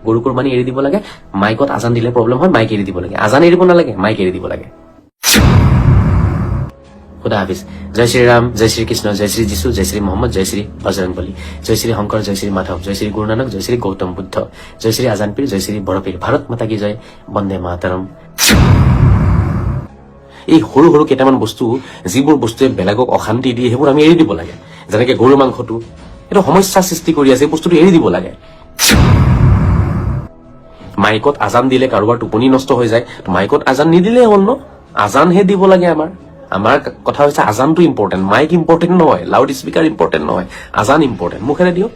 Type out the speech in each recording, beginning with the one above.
গৰু কুৰবানী এৰি দিব লাগে, মাইকত আজান দিলে প্ৰব্লেম হয়, মাইক এৰি দিব লাগে। আজান এৰিব নালাগে, মাইক এৰি দিব লাগে। খুদা হাফিজ। জয় শ্ৰীৰাম, জয় শ্ৰীকৃষ্ণ, জয় শ্ৰী যীশু, জয় শ্ৰী মহম্মদ, জয় শ্ৰী বজৰংবলী, জয় শ্ৰী শংকৰ, জয় শ্ৰী মাধৱ, জয় শ্ৰী গুৰু নানক, জয় শ্ৰী গৌতম বুদ্ধ, জয় শ্ৰী আজান পীৰ, জয় শ্ৰী বৰপীৰ, ভাৰত মাতা কি জয়, বন্দে মাতৰম। এই সৰু সৰু কেইটামান বস্তু, যিবোৰ বস্তুৱে বেলেগক অশান্তি দিয়ে, সেইবোৰ আমি এৰি দিব লাগে। যেনেকে গৰু মাংসটো, এইটো সমস্যা সৃষ্টি কৰি আছে, এই বস্তুটো এৰি দিব লাগে। মাইকত আজান দিলে কাৰোবাৰ টোপনি নষ্ট হৈ যায়, মাইকত আজান নিদিলেই হ'ল ন, আজানহে দিব লাগে। আমাৰ কথা হৈছে আজানটো ইম্পৰ্টেণ্ট, মাইক ইম্পৰ্টেণ্ট নহয়, লাউড স্পীকাৰ ইম্পৰ্টেণ্ট নহয়, আজান ইম্পৰ্টেণ্ট। মুখেৰে দিয়ক।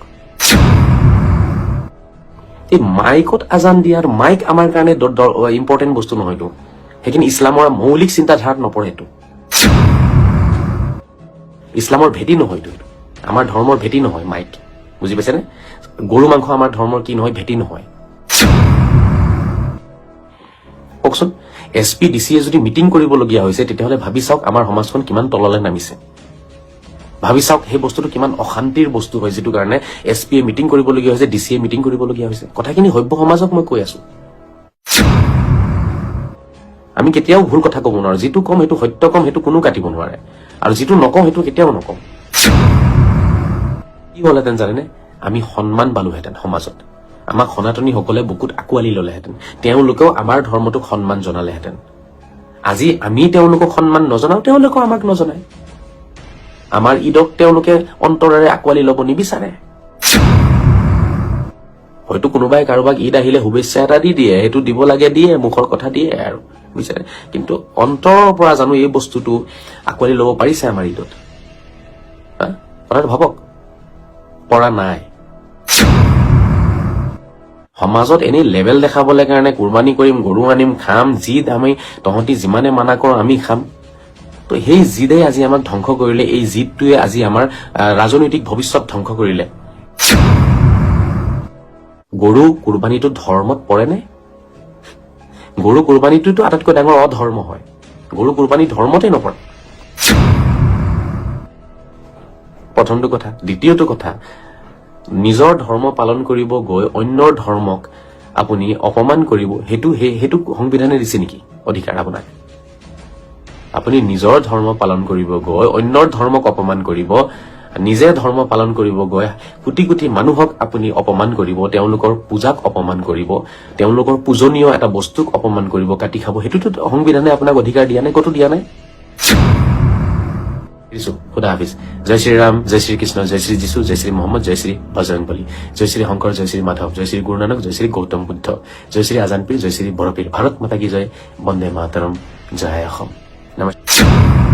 এই মাইকত আজান দিয়াৰ মাইক আমাৰ কাৰণে ইম্পৰ্টেণ্ট বস্তু নহয়তো, সেইখিনি ইছলামৰ মৌলিক চিন্তাধাৰাত নপৰে। এইটো ইছলামৰ ভেটি নহয়তো, আমাৰ ধৰ্মৰ ভেটি নহয় মাইক, বুজি পাইছেনে? গৰু মাংস আমাৰ ধৰ্মৰ কি নহয়, ভেটি নহয়। কওকচোন, SP DC যদি মিটিং কৰিবলগীয়া হৈছে, তেতিয়াহ'লে ভাবি চাওক আমাৰ সমাজখন কিমান তললৈ নামিছে। ভাবি চাওক সেই বস্তুটো কিমান অশান্তিৰ বস্তু হয়, যিটো কাৰণে SP মিটিং কৰিবলগীয়া হৈছে, DC মিটিং কৰিবলগীয়া হৈছে। কথাখিনি সভ্য সমাজক মই কৈ আছো। আমি কেতিয়াও ভুল কথা ক'ব নোৱাৰো, যিটো কম সেইটো সত্য কম, সেইটো কোনো কাটিব নোৱাৰে, আৰু যিটো নকওঁ সেইটো কেতিয়াও নকওঁ। কি হলহেঁতেন জানেনে? আমি সন্মান পালোহেঁতেন সমাজত, আমাক সনাতনীসকলে বুকুত আঁকোৱালি ললেহেঁতেন, তেওঁলোকেও আমাৰ ধৰ্মটোক সন্মান জনালেহেঁতেন। আজি আমি তেওঁলোকক সন্মান নজনাও, তেওঁলোকেও আমাক নজনায়। আমাৰ ঈদক তেওঁলোকে অন্তৰেৰে আঁকোৱালি ল'ব নিবিচাৰে। হয়তো কোনোবাই কাৰোবাক ঈদ আহিলে শুভেচ্ছা এটা দি দিয়ে, সেইটো দিব লাগে দিয়ে, মুখৰ কথা দিয়ে আৰু বিচাৰে, কিন্তু অন্তৰৰ পৰা জানো এই বস্তুটো আঁকোৱালি ল'ব পাৰিছে আমাৰ ঈদত? কথাটো ভাবক, পৰা নাই। সমাজত এনেই লেবেল দেখাবলৈ কাৰণে কুৰবানী কৰিম, গৰু আনিম, খাম, জিদ আমি তহঁতি যিমানে মানা কৰ আমি খাম। তো সেই জিদে আজি আমাক ধ্বংস কৰিলে, এই জিদটোৱে আজি আমাৰ ৰাজনৈতিক ভৱিষ্যত ধ্বংস কৰিলে। গৰু কুৰবানীটো ধৰ্মত পৰেনে? গৰু কুৰবানীটোতো আটাইতকৈ ডাঙৰ অধৰ্ম হয়, গৰু কুৰবানী ধৰ্মতে নপৰে। প্ৰথমটো কথা। দ্বিতীয়টো কথা, নিজৰ ধৰ্ম পালন কৰিব গৈ অন্যৰ ধৰ্মক আপুনি অপমান কৰিব, সেইটো সংবিধানে দিছে নেকি অধিকাৰ আপোনাক? আপুনি নিজৰ ধৰ্ম পালন কৰিব গৈ অন্যৰ ধৰ্মক অপমান কৰিব, নিজে ধৰ্ম পালন কৰিব গৈ কোটি কোটি মানুহক আপুনি অপমান কৰিব, তেওঁলোকৰ পূজাক অপমান কৰিব, তেওঁলোকৰ পূজনীয় এটা বস্তুক অপমান কৰিব, কাটি খাব, সেইটোতো সংবিধানে আপোনাক অধিকাৰ দিয়া নাই, ক'তো দিয়া নাই। খুদা হাফিজ। জয় শ্ৰীৰাম, জয় শ্ৰীকৃষ্ণ, জয় শ্ৰী যীশু, জয় শ্ৰী মহম্মদ, জয় শ্ৰী বজৰংবলী, জয় শ্ৰী শংকৰ, জয় শ্ৰী মাধৱ, জয় শ্ৰী গুৰু নানক, জয় শ্ৰী গৌতম বুদ্ধ, জয় শ্ৰী আজান পীৰ, জয় শ্ৰী বৰপীৰ, ভাৰত মাতা কি জয়, বন্দে মাতৰম, জয় অসম। নমস্কাৰ।